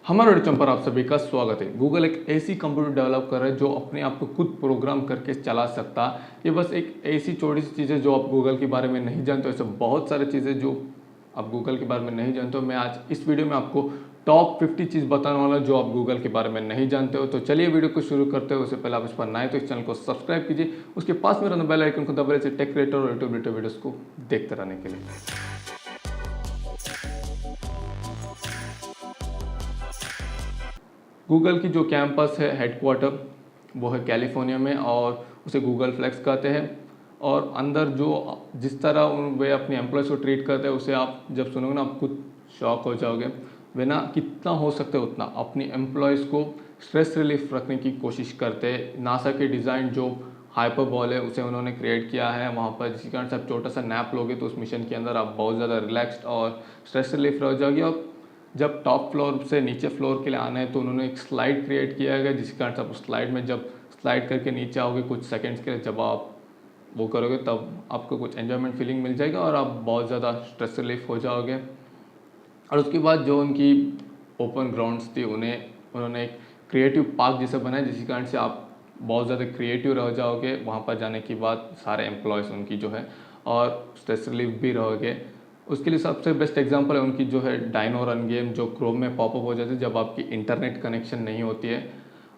हमारे यूट्यूब पर आप सभी का स्वागत है। गूगल एक ऐसी कंप्यूटर डेवलप कर रहा है जो अपने आप को खुद प्रोग्राम करके चला सकता है। ये बस एक ऐसी छोटी सी चीज़ है जो आप गूगल के बारे में नहीं जानते हो। ऐसे बहुत सारी चीज़ें जो आप गूगल के बारे में नहीं जानते हो। मैं आज इस वीडियो में आपको टॉप 50 चीज़ बताने वाला जो आप गूगल के बारे में नहीं जानते हो। तो चलिए वीडियो को शुरू करते हो। उससे पहले आप इस पर नए तो इस चैनल को सब्सक्राइब कीजिए, उसके पास में रहने बेल आइकन को दबा लीजिए टेक क्रिएटर और यूट्यूब रिलेटेड वीडियोस को देखते रहने के लिए। गूगल की जो कैंपस है हेडक्वार्टर वो है कैलिफोर्निया में और उसे गूगल फ्लेक्स कहते हैं। और अंदर जो जिस तरह वे अपने एम्प्लॉयज़ को ट्रीट करते हैं उसे आप जब सुनोगे ना आप खुद शॉक हो जाओगे। वे ना कितना हो सकता है उतना अपनी एम्प्लॉयज़ को स्ट्रेस रिलीफ रखने की कोशिश करते हैं। नासा के डिज़ाइन जो हाइपरबॉल है उसे उन्होंने क्रिएट किया है वहाँ पर, जिसके कारण से आप छोटा सा नैप लोगे तो उस मिशन के अंदर आप बहुत ज़्यादा रिलैक्स्ड और स्ट्रेस रिलीफ रह जाओगे। और जब टॉप फ्लोर से नीचे फ्लोर के लिए आना है तो उन्होंने एक स्लाइड क्रिएट किया गया, जिसके कारण से आप उस स्लाइड में जब स्लाइड करके नीचे आओगे कुछ सेकंड्स के लिए, जब आप वो करोगे तब आपको कुछ एन्जॉयमेंट फीलिंग मिल जाएगा और आप बहुत ज़्यादा स्ट्रेस रिलीफ हो जाओगे। और उसके बाद जो उनकी ओपन ग्राउंड्स थी उन्होंने एक क्रिएटिव पार्क जैसे बनाया, जिसके कारण से आप बहुत ज़्यादा क्रिएटिव रह जाओगे वहाँ पर जाने के बाद। सारे एम्प्लॉयज़ उनकी जो है और स्ट्रेस रिलीफ भी रहोगे। उसके लिए सबसे बेस्ट एग्जांपल है उनकी जो है डायनो रन गेम, जो क्रोम में पॉपअप हो जाती है जब आपकी इंटरनेट कनेक्शन नहीं होती है।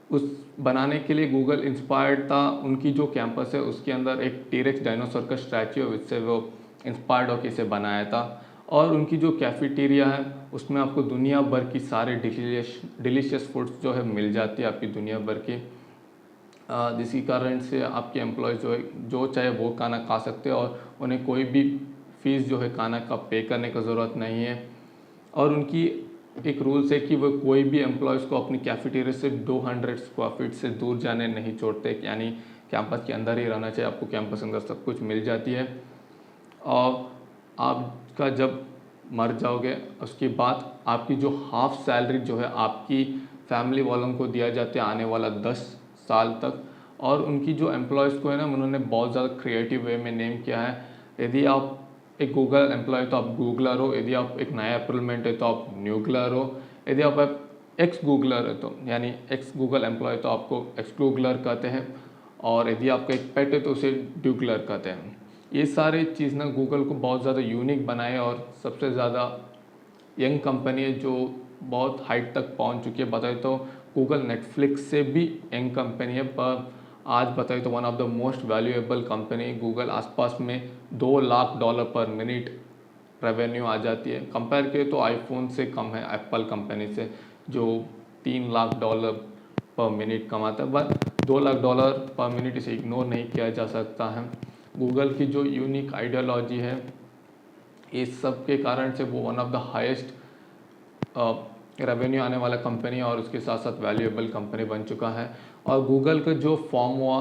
उस बनाने के लिए गूगल इंस्पायर्ड था। उनकी जो कैंपस है उसके अंदर एक टीरेक्स डायनासोर का स्टैच्यू है, जिससे वो इंस्पायर्ड होकर इसे बनाया था। और उनकी जो कैफेटेरिया है उसमें आपको दुनिया भर की सारे डिलीशियस फूड्स जो है मिल जाती है आपकी दुनिया भर की, जिसके कारण से आपके एम्प्लॉयज़ जो है जो चाहे वो खाना खा सकते हैं और उन्हें कोई भी फीस जो है खाना का पे करने का ज़रूरत नहीं है। और उनकी एक रूल्स है कि वो कोई भी एम्प्लॉयज़ को अपनी कैफेटेरिया से 200 स्क्वायर फीट से दूर जाने नहीं छोड़ते, यानी कैंपस के अंदर ही रहना चाहिए। आपको कैंपस के अंदर सब कुछ मिल जाती है। और आपका जब मर जाओगे उसके बाद आपकी जो हाफ सैलरी जो है आपकी फैमिली वालों को दिया जाता है आने वाला 10 साल तक। और उनकी जो एम्प्लॉयज़ को है ना उन्होंने बहुत ज़्यादा क्रिएटिव वे में नेम किया है। यदि आप एक गूगल एम्प्लॉय तो आप गूगलर हो, यदि आप एक नया एप्पलमेंट है तो आप न्यूगलर हो, यदि आप एक्स गूगलर है तो यानी एक्स गूगल एम्प्लॉय तो आपको एक्स गूगलर कहते हैं, और यदि आपका एक पेट है तो उसे ड्यूगलर कहते हैं। ये सारे चीज़ ना गूगल को बहुत ज़्यादा यूनिक बनाए और सबसे ज़्यादा यंग कंपनी है जो बहुत हाइट तक पहुंच चुकी है। बताए तो गूगल नेटफ्लिक्स से भी यंग कंपनी है, पर आज बताए तो one of the most valuable company. Google आसपास में $2 लाख पर मिनट रेवेन्यू आ जाती है। कंपेयर करें तो आईफोन से कम है एप्पल कंपनी से, जो $3 लाख पर मिनट कमाता है। बट $2 लाख पर मिनट इसे इग्नोर नहीं किया जा सकता है। गूगल की जो यूनिक आइडियोलॉजी है इस सब के कारण से वो one of the highest revenue आने वाला कंपनी और उसके साथ साथ वैल्यूएबल कंपनी बन चुका है। और गूगल का जो फॉर्म हुआ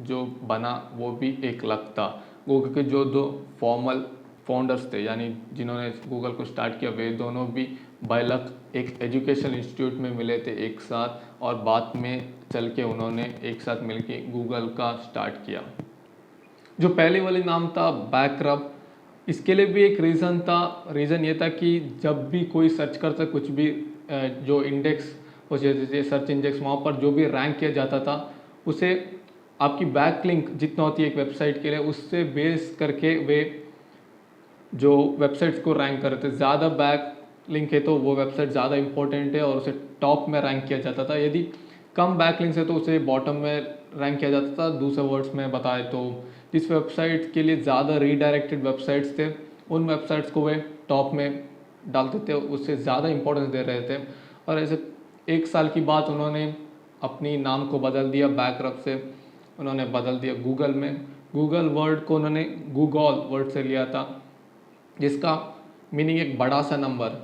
जो बना वो भी 1 लाख था। गूगल के जो दो फॉर्मल फाउंडर्स थे यानी जिन्होंने गूगल को स्टार्ट किया, वे दोनों भी बाय लक एक एजुकेशन इंस्टीट्यूट में मिले थे एक साथ, और बाद में चल के उन्होंने एक साथ मिलके गूगल का स्टार्ट किया। जो पहले वाले नाम था बैकरप, इसके लिए भी एक रीज़न था। रीज़न ये था कि जब भी कोई सर्च करता कुछ भी जो इंडेक्स हो जाते थे सर्च इंडेक्स, वहाँ पर जो भी रैंक किया जाता था उसे आपकी बैक लिंक जितना होती है एक वेबसाइट के लिए उससे बेस करके वे जो वेबसाइट्स को रैंक करते थे। ज़्यादा बैक लिंक है तो वो वेबसाइट ज़्यादा इंपॉर्टेंट है और उसे टॉप में रैंक किया जाता था। यदि कम बैक लिंक्स है तो उसे बॉटम में रैंक किया जाता था। दूसरे वर्ड्स में बताए तो जिस वेबसाइट के लिए ज़्यादा रीडायरेक्टेड वेबसाइट्स थे उन वेबसाइट्स को वे टॉप में डालते थे, उससे ज़्यादा इंपॉर्टेंस दे रहे थे। और ऐसे 1 साल की बात उन्होंने अपनी नाम को बदल दिया, बैकरप से उन्होंने बदल दिया गूगल में। गूगल वर्ड को उन्होंने गूगल वर्ड से लिया था, जिसका मीनिंग एक बड़ा सा नंबर,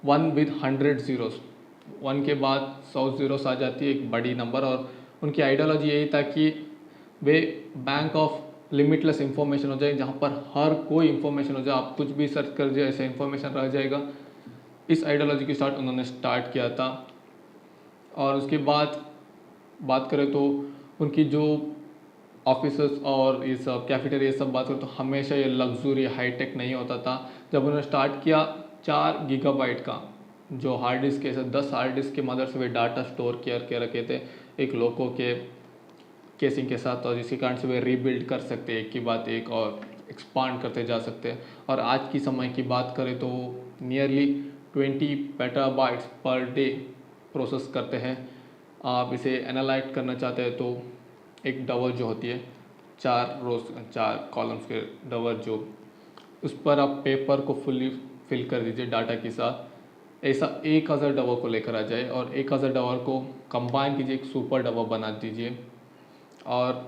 1 विद 100 ज़ीरोस, 1 के बाद 100 ज़ीरोस आ जाती है, एक बड़ी नंबर। और उनकी आइडियोलॉजी यही था कि वे बैंक ऑफ लिमिटलेस इंफॉर्मेशन हो जाए, जहाँ पर हर कोई इंफॉर्मेशन हो जाए, आप कुछ भी सर्च कर दिया ऐसे इंफॉर्मेशन रह जाएगा। इस आइडियोलॉजी के साथ उन्होंने स्टार्ट किया था। और उसके बाद बात करें तो उनकी जो ऑफिसेस और ये सब कैफेटेरिया सब बात करें तो हमेशा ये लग्जरी हाईटेक नहीं होता था। जब उन्होंने स्टार्ट किया 4 गीगाबाइट का जो हार्ड डिस्क के 10 हार्ड डिस्क की मदद से वे डाटा स्टोर के रखे थे एक लोगों के केसिंग के साथ, और जिसके कारण से वे रीबिल्ड कर सकते हैं एक की बात एक और एक्सपांड करते जा सकते हैं। और आज की समय की बात करें तो nearly 20 petabytes per day process करते हैं। आप इसे एनालाइज करना चाहते हैं तो एक डबर जो होती है 4 कॉलम्स के डबर, जो उस पर आप पेपर को फुल्ली फिल कर दीजिए डाटा के साथ। ऐसा 1000 डबर को लेकर आ जाए और 1000 डबर को कंबाइन कीजिए, एक सुपर डबर बना दीजिए। और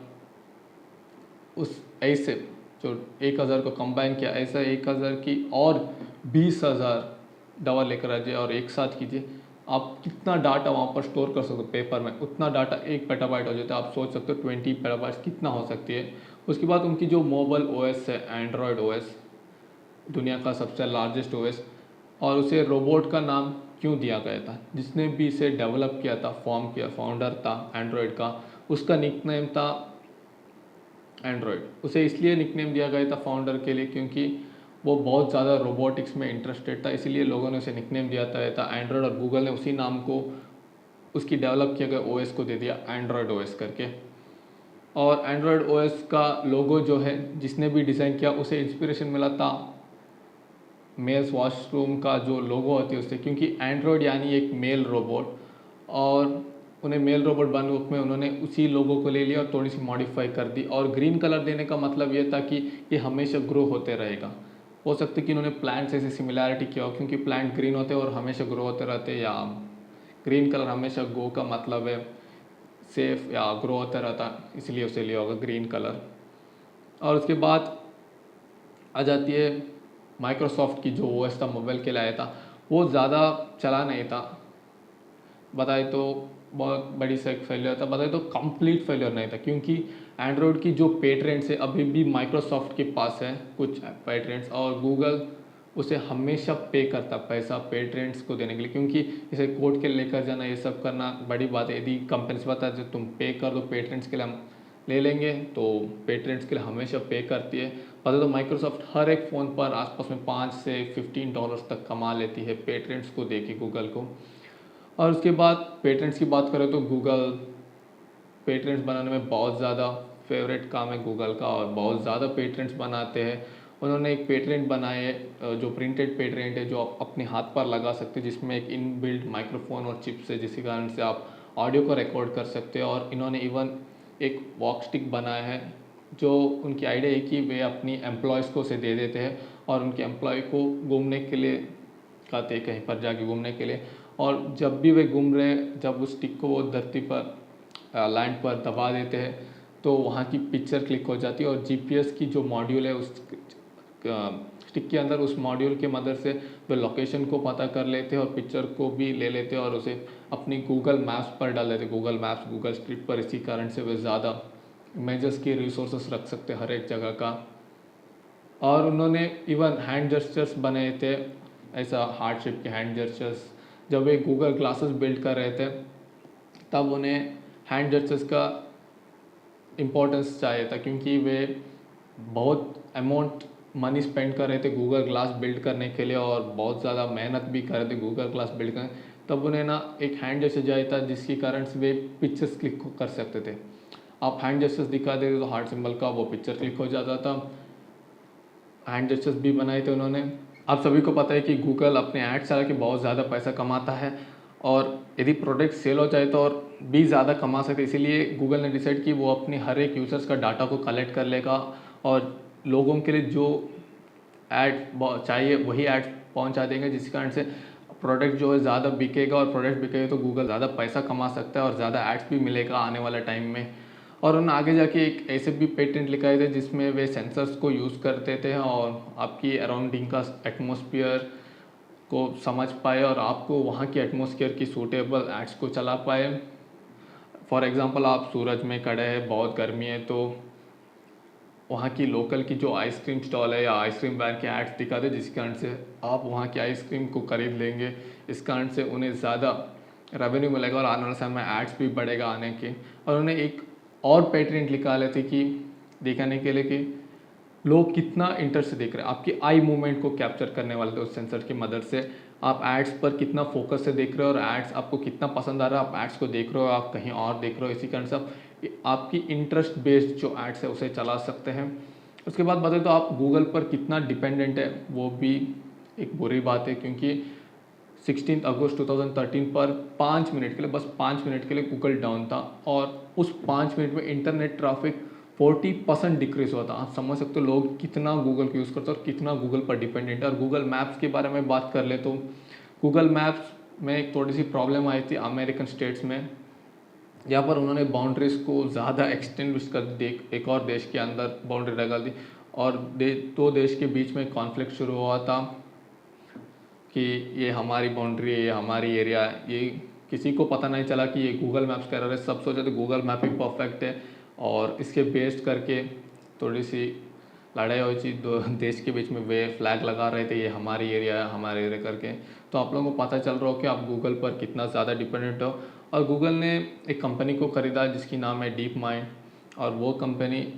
उस ऐसे जो 1000 को कंबाइन किया, ऐसा 1000 की और 20,000 डबर लेकर आ जाए और एक साथ कीजिए। आप कितना डाटा वहाँ पर स्टोर कर सकते हो पेपर में, उतना डाटा 1 पेटाबाइट हो जाता है। आप सोच सकते हो 20 पेटाबाइट्स कितना हो सकती है। उसके बाद उनकी जो मोबाइल ओएस है, एंड्रॉयड ओएस, दुनिया का सबसे लार्जेस्ट ओएस, और उसे रोबोट का नाम क्यों दिया गया था? जिसने भी इसे डेवलप किया था, फॉर्म किया, फाउंडर था एंड्रॉयड का, उसका निकनेम था एंड्रॉयड। उसे इसलिए निकनेम दिया गया था फाउंडर के लिए क्योंकि वो बहुत ज़्यादा रोबोटिक्स में इंटरेस्टेड था, इसीलिए लोगों ने उसे निकनेम दिया था एंड्रॉयड। और गूगल ने उसी नाम को उसकी डेवलप किया गया ओएस को दे दिया एंड्रॉयड ओएस करके। और एंड्रॉयड ओएस का लोगो जो है, जिसने भी डिज़ाइन किया उसे इंस्पिरेशन मिला था मेल्स वॉशरूम का जो लोगो होती है उससे, क्योंकि एंड्रॉयड यानी एक मेल रोबोट, और उन्हें मेल रोबोट बनने रूप में उन्होंने उसी लोगो को ले लिया और थोड़ी सी मॉडिफाई कर दी। और ग्रीन कलर देने का मतलब ये था कि ये हमेशा ग्रो होते रहेगा। हो सकता है कि इन्होंने प्लांट से ऐसी सिमिलैरिटी किया हो, क्योंकि प्लांट ग्रीन होते हैं और हमेशा ग्रो होते रहते हैं, या ग्रीन कलर हमेशा गो का मतलब है सेफ या ग्रो होता रहता, इसलिए उसे लिया होगा ग्रीन कलर। और उसके बाद आ जाती है माइक्रोसॉफ्ट की जो ओएस था मोबाइल के लाया था, वो ज़्यादा चला नहीं था, बताए तो बहुत बड़ी सा एक फेलियर था, बताए तो कंप्लीट फेलियर नहीं था, क्योंकि एंड्रॉयड की जो पेटेंट्स है अभी भी माइक्रोसॉफ्ट के पास है कुछ पेटेंट्स, और गूगल उसे हमेशा पे करता पैसा पेटेंट्स को देने के लिए, क्योंकि इसे कोर्ट के लेकर जाना ये सब करना बड़ी बात है। यदि कंपनी से बता तुम पे कर दो पेटेंट्स के लिए हम ले लेंगे, तो पेटेंट्स के लिए हमेशा पे करती है। पता तो माइक्रोसॉफ्ट हर एक फ़ोन पर आसपास में $5 से $15 तक कमा लेती है पेटेंट्स को देके गूगल को। और उसके बाद पेटेंट्स की बात करें तो गूगल पेटेंट्स बनाने में बहुत ज़्यादा फेवरेट काम है गूगल का, और बहुत ज़्यादा पेटेंट्स बनाते हैं। उन्होंने एक पेटेंट बनाए जो प्रिंटेड पेटेंट है, जो आप अपने हाथ पर लगा सकते हैं, जिसमें एक इनबिल्ट माइक्रोफोन और चिप्स है, जिसके कारण से आप ऑडियो को रिकॉर्ड कर सकते हैं। और इन्होंने इवन एक वॉक स्टिक बनाया है, जो उनकी आइडिया है कि वे अपनी एम्प्लॉयज़ को उसे दे देते हैं और उनके एम्प्लॉय को घूमने के लिए कहते हैं, कहीं पर जाके घूमने के लिए। और जब भी वे घूम रहे हैं, जब उस स्टिक को वो धरती पर लैंड पर दबा देते हैं, तो वहाँ की पिक्चर क्लिक हो जाती है। और जीपीएस की जो मॉड्यूल है उस स्टिक के अंदर, उस मॉड्यूल के मदद से वे लोकेशन को पता कर लेते हैं और पिक्चर को भी ले लेते हैं और उसे अपनी गूगल मैप्स पर डाल देते हैं, गूगल मैप्स, गूगल स्ट्रीट पर। इसी कारण से वे ज़्यादा इमेजेस की रिसोर्सेस रख सकते हैं हर एक जगह का। और उन्होंने इवन हैंड जेस्चर्स बनाए थे, ऐसा हार्ट शेप के हैंड जेस्चर्स। जब वे गूगल ग्लासेस बिल्ड कर रहे थे तब उन्हें हैंड जेस्चर्स का इम्पोर्टेंस चाहिए था, क्योंकि वे बहुत अमाउंट मनी स्पेंड कर रहे थे गूगल ग्लास बिल्ड करने के लिए और बहुत ज़्यादा मेहनत भी कर रहे थे गूगल ग्लास बिल्ड करने। तब उन्हें ना एक हैंड जेस्चर चाहिए था, जिसके कारण से वे पिक्चर्स क्लिक कर सकते थे। आप हैंड जेस्चर्स दिखा देते तो हार्ट सिंबल का, वो पिक्चर क्लिक हो जाता था। हैंड जेस्चर्स भी बनाए थे उन्होंने। आप सभी को पता है कि गूगल अपने एड्स चला के बहुत ज़्यादा पैसा कमाता है, और यदि प्रोडक्ट सेल हो जाए तो और भी ज़्यादा कमा सकते, इसीलिए गूगल ने डिसाइड कि वो अपनी हर एक यूज़र्स का डाटा को कलेक्ट कर लेगा और लोगों के लिए जो ऐड चाहिए वही ऐड पहुंचा देंगे, जिस कारण से प्रोडक्ट जो है ज़्यादा बिकेगा, और प्रोडक्ट बिकेगा तो गूगल ज़्यादा पैसा कमा सकता है और ज़्यादा एड्स भी मिलेगा आने वाले टाइम में। और उन्होंने आगे जाके एक ऐसे भी पेटेंट लिखाए थे जिसमें वे सेंसर्स को यूज़ करते थे और आपकी अराउंडिंग का एटमॉस्फेयर को समझ पाए और आपको वहाँ की एटमॉस्फेयर की सूटेबल एड्स को चला पाए। फॉर एग्जांपल, आप सूरज में खड़े हैं, बहुत गर्मी है, तो वहाँ की लोकल की जो आइसक्रीम स्टॉल है या आइसक्रीम वैन के एड्स दिखा दे, जिस कारण से आप वहाँ की आइसक्रीम को खरीद लेंगे। इस कारण से उन्हें ज़्यादा रेवेन्यू मिलेगा और आने वाले समय में एड्स भी बढ़ेगा आने के। और उन्हें एक और पेटेंट निकाले थे कि दिखाने के लिए कि लोग कितना इंटरेस्ट से देख रहे हैं, आपकी आई मूवमेंट को कैप्चर करने वाले थे उस सेंसर की मदद से। आप एड्स पर कितना फोकस से देख रहे हो और एड्स आपको कितना पसंद आ रहा है, आप एड्स को देख रहे हो, आप कहीं और देख रहे हो, इसी कारण से आप आपकी इंटरेस्ट बेस्ड जो एड्स है उसे चला सकते हैं। उसके बाद बताए तो आप गूगल पर कितना डिपेंडेंट है वो भी एक बुरी बात है, क्योंकि 16 अगस्त 2013 पर 5 मिनट के लिए, बस 5 मिनट के लिए गूगल डाउन था और उस 5 मिनट में इंटरनेट ट्रैफिक 40% डिक्रीज हुआ था। आप समझ सकते हो लोग कितना गूगल को यूज़ करते हैं और कितना गूगल पर डिपेंडेंट है। और गूगल मैप्स के बारे में बात कर ले तो गूगल मैप्स में एक थोड़ी सी प्रॉब्लम आई थी अमेरिकन स्टेट्स में, यहाँ पर उन्होंने बाउंड्रीज को ज़्यादा एक्सटेंड कर दी, एक और देश के अंदर बाउंड्री लगा दी और दो देश के बीच में कॉन्फ्लिक्ट शुरू हुआ था कि ये हमारी बाउंड्री है, ये हमारी एरिया है। ये किसी को पता नहीं चला कि ये गूगल मैप्स कह रहा है, सब सोचे थे गूगल मैप ही परफेक्ट है और इसके बेस्ड करके थोड़ी सी लड़ाई हुई थी, दो देश के बीच में वे फ्लैग लगा रहे थे ये हमारी एरिया है, हमारे एरिया करके। तो आप लोगों को पता चल रहा हो कि आप गूगल पर कितना ज़्यादा डिपेंडेंट हो। और गूगल ने एक कंपनी को ख़रीदा जिसकी नाम है डीप माइंड, और वो कंपनी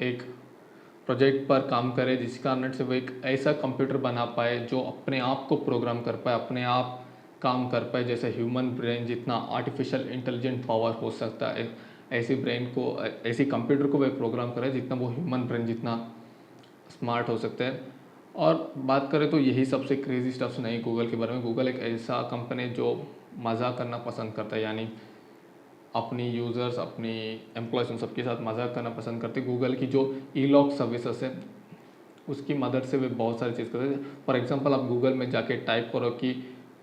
एक प्रोजेक्ट पर काम करे जिस कारण से वो एक ऐसा कंप्यूटर बना पाए जो अपने आप को प्रोग्राम कर पाए, अपने आप काम कर पाए, जैसे ह्यूमन ब्रेन जितना आर्टिफिशियल इंटेलिजेंट पावर हो सकता है, ऐसी ब्रेन को, ऐसी कंप्यूटर को वे प्रोग्राम करे जितना वो ह्यूमन ब्रेन जितना स्मार्ट हो सकते हैं। और बात करें तो यही सबसे क्रेजी स्टफ्स नहीं गूगल के बारे में। गूगल एक ऐसा कंपनी जो मज़ा करना पसंद करता है, यानी अपनी यूज़र्स, अपनी एम्प्लॉयज़, उन सबके साथ मजाक करना पसंद करते। गूगल की जो ई-लॉग सर्विसेज है उसकी मदद से वे बहुत सारी चीज़ करते हैं। फॉर एग्जांपल आप गूगल में जाके टाइप करो कि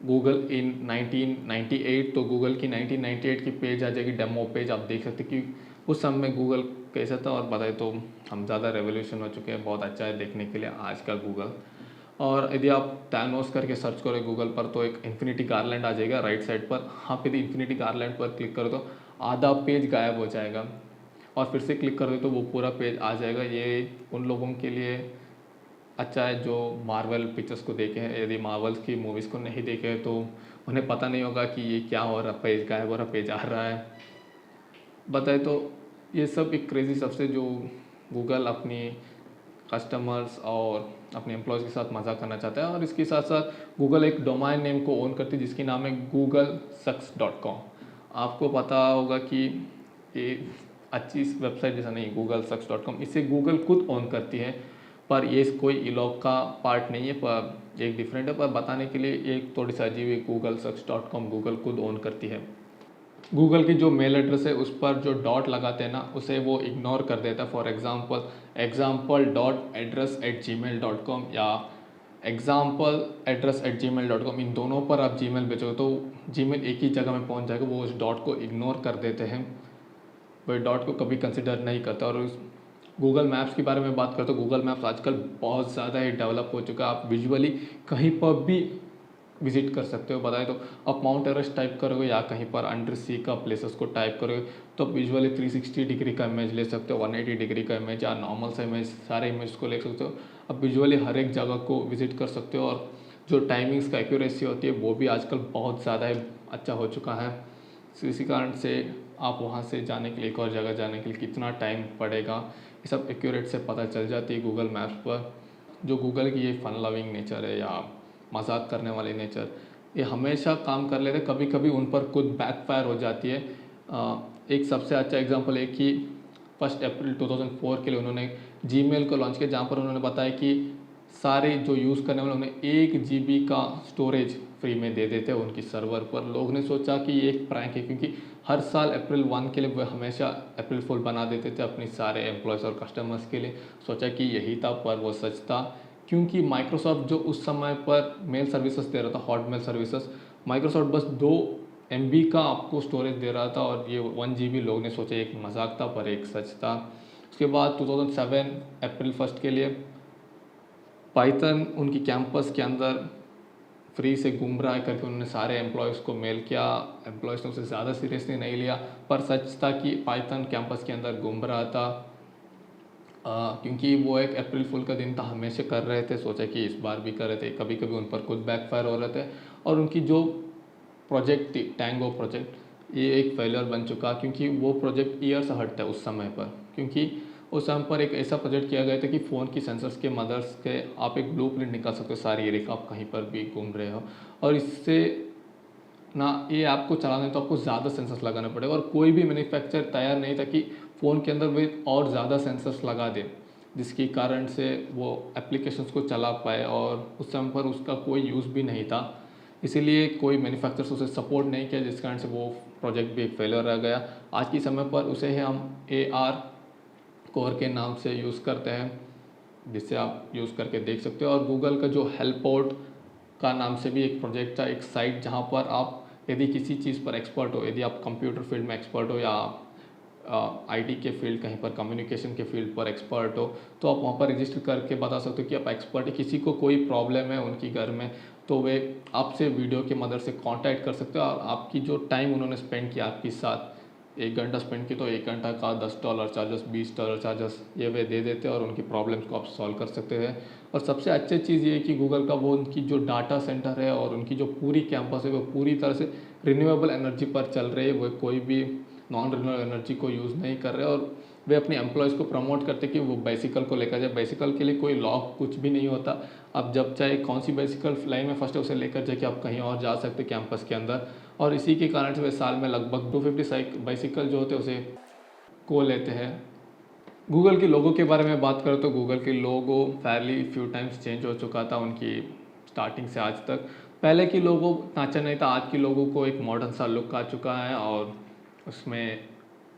गूगल इन 1998, तो गूगल की 1998 की पेज आ जाएगी, डेमो पेज। आप देख सकते कि उस समय में गूगल कैसा था। और बताए तो हम ज़्यादा रेवोल्यूशन हो चुके हैं, बहुत अच्छा है देखने के लिए आज का गूगल। और यदि आप टैनोस करके सर्च करो गूगल पर तो एक इन्फिनिटी गारलैंड आ जाएगा राइट साइड पर। हाँ, यदि इन्फिनिटी गारलैंड पर क्लिक करो तो आधा पेज गायब हो जाएगा और फिर से क्लिक कर दो तो वो पूरा पेज आ जाएगा। ये उन लोगों के लिए अच्छा है जो मार्वल पिक्चर्स को देखे हैं। यदि मार्वल्स की मूवीज़ को नहीं देखे हैं तो उन्हें पता नहीं होगा कि ये क्या हो रहा, पेज गायब हो रहा, पेज आ रहा है। बताए तो ये सब एक क्रेजी सबसे जो गूगल अपनी कस्टमर्स और अपने एम्प्लॉयज़ के साथ मज़ा करना चाहता है। और इसके साथ साथ गूगल एक डोमाइन नेम को ओन करती है जिसकी नाम है googlesux.com। आपको पता होगा कि ये अच्छी वेबसाइट जैसा नहीं, googlesux.com इसे गूगल खुद ओन करती है, पर ये कोई ई-लॉग का पार्ट नहीं है, पर एक डिफरेंट है। पर बताने के लिए एक थोड़ी सी अजीब है, googlesux.com गूगल खुद ओन करती है। गूगल की जो मेल एड्रेस है उस पर जो डॉट लगाते हैं ना, उसे वो इग्नोर कर देता है। फॉर example.address@gmail.com या example@gmail.com, इन दोनों पर आप जीमेल भेजोगे तो जीमेल एक ही जगह में पहुंच जाएगा। वो उस डॉट को इग्नोर कर देते हैं, वो डॉट को कभी कंसिडर नहीं करता। और उस गूगल मैप्स के बारे में बात करते तो गूगल मैप्स आजकल बहुत ज़्यादा ही डेवलप हो चुका है। आप विजुअली कहीं पर भी विजिट कर सकते हो। बताए तो आप माउंट एवरेस्ट टाइप करोगे या कहीं पर अंडर सी का प्लेसेस को टाइप करोगे तो विजुअली 360 डिग्री का इमेज ले सकते हो, 180 डिग्री का इमेज या नॉर्मल सा इमेज, सारे इमेज को ले सकते हो। आप विजुअली हर एक जगह को विजिट कर सकते हो। और जो टाइमिंग्स का एक्यूरेसी होती है वो भी आजकल बहुत ज़्यादा अच्छा हो चुका है। इसी कारण से आप वहाँ से जाने के लिए, एक और जगह जाने के लिए कितना टाइम पड़ेगा, ये सब एक्यूरेट से पता चल जाती है गूगल मैप्स पर। जो गूगल की ये फन लविंग नेचर है या मजाक करने वाली नेचर, ये हमेशा काम कर लेते, कभी कभी उन पर खुद बैकफायर हो जाती है। एक सबसे अच्छा एग्जांपल है कि 1 अप्रैल 2004 के लिए उन्होंने जीमेल को लॉन्च किया, जहाँ पर उन्होंने बताया कि सारे जो यूज़ करने वाले उन्हें 1 GB का स्टोरेज फ्री में दे देते हैं उनकी सर्वर पर। लोगों ने सोचा कि ये एक प्रैंक है, क्योंकि हर साल अप्रैल 1 के लिए वो हमेशा अप्रैल फुल बना देते थे अपनी सारे एम्प्लॉयज़ और कस्टमर्स के लिए। सोचा कि यही था, पर वो सच था, क्योंकि माइक्रोसॉफ्ट जो उस समय पर मेल सर्विसेज दे रहा था, हॉटमेल सर्विसेज, माइक्रोसॉफ्ट बस 2 MB का आपको स्टोरेज दे रहा था और ये 1 GB लोग ने सोचा एक मजाक था, पर एक सच था। उसके बाद 2007 अप्रैल 1 के लिए पाइथन उनकी कैंपस के अंदर फ्री से घूम रहा है करके उन्होंने सारे एम्प्लॉयज़ को मेल किया। एम्प्लॉयज़ ने उसे ज़्यादा सीरियसली नहीं लिया, पर सच था कि पाइथन कैंपस के अंदर घूम रहा था। क्योंकि वो एक अप्रैल फुल का दिन था, हमेशा कर रहे थे, सोचा कि इस बार भी कर रहे थे। कभी कभी उन पर खुद बैकफायर हो रहे थे और उनकी जो प्रोजेक्ट थी टैंगो प्रोजेक्ट, ये एक फेलियर बन चुका, क्योंकि वो प्रोजेक्ट ईयर से हटता है उस समय पर, क्योंकि उस टाइम पर एक ऐसा प्रोजेक्ट किया गया था कि फ़ोन की सेंसर्स के मदद के आप एक ब्लूप्रिंट निकाल सकते हो सारी एरिया का, आप कहीं पर भी घूम रहे हो। और इससे ना ये आपको चलाना है तो आपको ज़्यादा सेंसर्स लगाना पड़ेगा, और कोई भी मैन्युफैक्चर तैयार नहीं था कि फ़ोन के अंदर वे और ज़्यादा सेंसर्स लगा दे, जिसके कारण से वो एप्लीकेशंस को चला पाए, और उस समय पर उसका कोई यूज़ भी नहीं था। इसीलिए कोई मैन्युफैक्चरर्स उसे सपोर्ट नहीं किया, जिस कारण से वो प्रोजेक्ट भी एक फेलियर रह गया। आज के समय पर उसे ही हम AR कोर के नाम से यूज़ करते हैं, जिससे आप यूज़ करके देख सकते हो। और गूगल का जो हेल्प आउट का नाम से भी एक प्रोजेक्ट था, एक साइट जहाँ पर आप यदि किसी चीज़ पर एक्सपर्ट हो, यदि आप कंप्यूटर फील्ड में एक्सपर्ट हो या IT के फील्ड, कहीं पर कम्युनिकेशन के फील्ड पर एक्सपर्ट हो, तो आप वहाँ पर रजिस्टर करके बता सकते हो कि आप एक्सपर्ट है। किसी को कोई प्रॉब्लम है उनकी घर में, तो वे आपसे वीडियो की मदद से कांटेक्ट कर सकते हो, और आपकी जो टाइम उन्होंने स्पेंड किया आपके साथ, 1 घंटा स्पेंड किया तो 1 घंटा का $10 चार्जेस, $20 चार्जेस ये वे दे देते हैं, और उनकी प्रॉब्लम्स को आप सॉल्व कर सकते हैं। और सबसे अच्छी चीज़ ये है कि गूगल का वो उनकी जो डाटा सेंटर है और उनकी जो पूरी कैंपस है वो पूरी तरह से रिन्यूएबल एनर्जी पर चल रही है। वो कोई भी नॉन रिन्यूएबल एनर्जी को यूज़ नहीं कर रहे, और वे अपने एम्प्लॉयज़ को प्रमोट करते कि वो बाइसिकल को लेकर जाए। बाइसिकल के लिए कोई लॉक कुछ भी नहीं होता, आप जब चाहे कौन सी बाइसिकल लाइन में फर्स्ट है उसे लेकर जाके आप कहीं और जा सकते कैंपस के अंदर। और इसी के कारण से वे साल में लगभग 250 बाइसिकल जो होते हैं उसे को लेते हैं। गूगल के लोगों के बारे में बात करें तो गूगल के लोगो फेयरली फ्यू टाइम्स चेंज हो चुका था उनकी स्टार्टिंग से आज तक। पहले की लोगो इतना अच्छा नहीं था, आज के लोगों को एक मॉडर्न सा लुक आ चुका है, और उसमें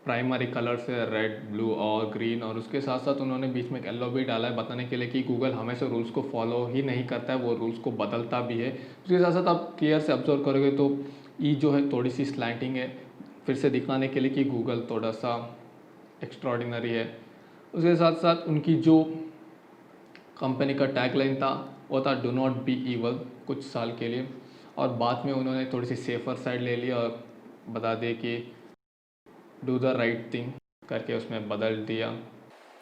प्राइमरी कलर्स है रेड, ब्लू और ग्रीन, और उसके साथ साथ उन्होंने बीच में एक येलो भी डाला है बताने के लिए कि गूगल हमेशा रूल्स को फॉलो ही नहीं करता है, वो रूल्स को बदलता भी है। उसके साथ साथ आप क्लियर से ऑब्जर्व करोगे तो ई जो है थोड़ी सी स्लैंटिंग है, फिर से दिखाने के लिए कि गूगल थोड़ा सा एक्स्ट्रॉर्डिनरी है। उसके साथ साथ उनकी जो कंपनी का टैगलाइन था वो था डू नॉट बी ईवल कुछ साल के लिए, और बाद में उन्होंने थोड़ी सी सेफर साइड ले ली और बता दिए कि डू द राइट थिंग करके उसमें बदल दिया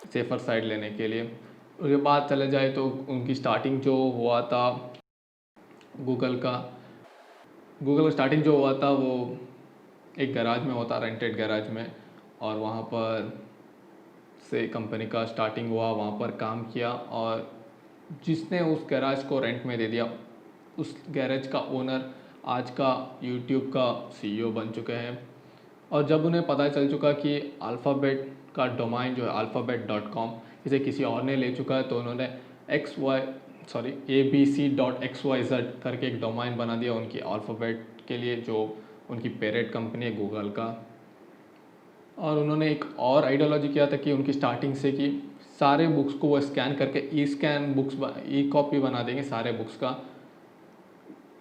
सेफर साइड लेने के लिए। उसके बाद चले जाए तो उनकी स्टार्टिंग जो हुआ था गूगल का स्टार्टिंग जो हुआ था वो एक गैराज में होता, रेंटेड गैराज में, और वहाँ पर से कंपनी का स्टार्टिंग हुआ, वहाँ पर काम किया, और जिसने उस गैराज को रेंट में दे दिया उस गैरेज का ओनर आज का यूट्यूब का CEO बन चुके हैं। और जब उन्हें पता चल चुका कि अल्फ़ाबेट का डोमाइन जो है alphabet.com इसे किसी और ने ले चुका है, तो उन्होंने abc.xyz करके एक डोमाइन बना दिया उनकी अल्फ़ाबेट के लिए, जो उनकी पेरेंट कंपनी है गूगल का। और उन्होंने एक और आइडियोलॉजी किया था कि उनकी स्टार्टिंग से कि सारे बुक्स को वो स्कैन करके ई कॉपी बना देंगे सारे बुक्स का।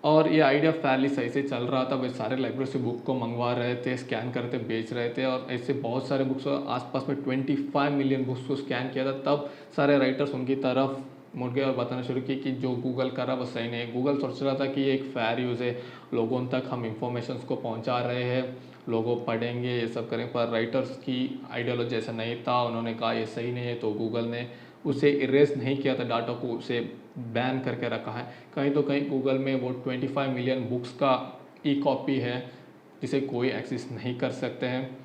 और ये आइडिया फेयरली सही से चल रहा था, वे सारे लाइब्रेरी से बुक को मंगवा रहे थे, स्कैन करते बेच रहे थे, और ऐसे बहुत सारे बुक्स, आसपास में 25 मिलियन बुक्स को स्कैन किया था। तब सारे राइटर्स उनकी तरफ मुड़ गए और बताना शुरू किए कि जो गूगल कर रहा है वो सही नहीं है। गूगल सोच रहा था कि ये एक फेयर यूज़ है, लोगों तक हम इंफॉर्मेशन को पहुँचा रहे हैं, लोगों पढ़ेंगे ये सब करें, पर राइटर्स की आइडियोलॉजी ऐसा नहीं था। उन्होंने कहा ये सही नहीं है, तो गूगल ने उसे इरेज नहीं किया था, डाटा को उसे बैन करके रखा है। कहीं तो कहीं गूगल में वो 25 मिलियन बुक्स का ई कॉपी है जिसे कोई एक्सेस नहीं कर सकते हैं।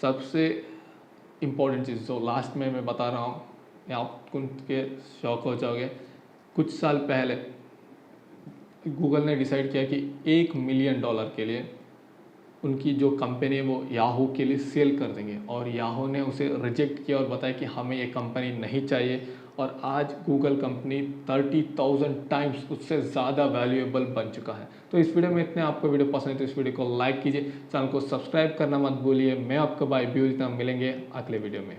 सबसे इम्पोर्टेंट चीज़ जो लास्ट में मैं बता रहा हूँ, आप सुन के शौक हो जाओगे। कुछ साल पहले गूगल ने डिसाइड किया कि $1 मिलियन के लिए उनकी जो कंपनी है वो याहू के लिए सेल कर देंगे, और याहू ने उसे रिजेक्ट किया और बताया कि हमें ये कंपनी नहीं चाहिए। और आज गूगल कंपनी 30,000 टाइम्स उससे ज़्यादा वैल्यूएबल बन चुका है। तो इस वीडियो में इतने, आपको वीडियो पसंद है तो इस वीडियो को लाइक कीजिए, चैनल को सब्सक्राइब करना मत भूलिए। मैं आपका भाई ब्यूजिता, मिलेंगे अगले वीडियो में।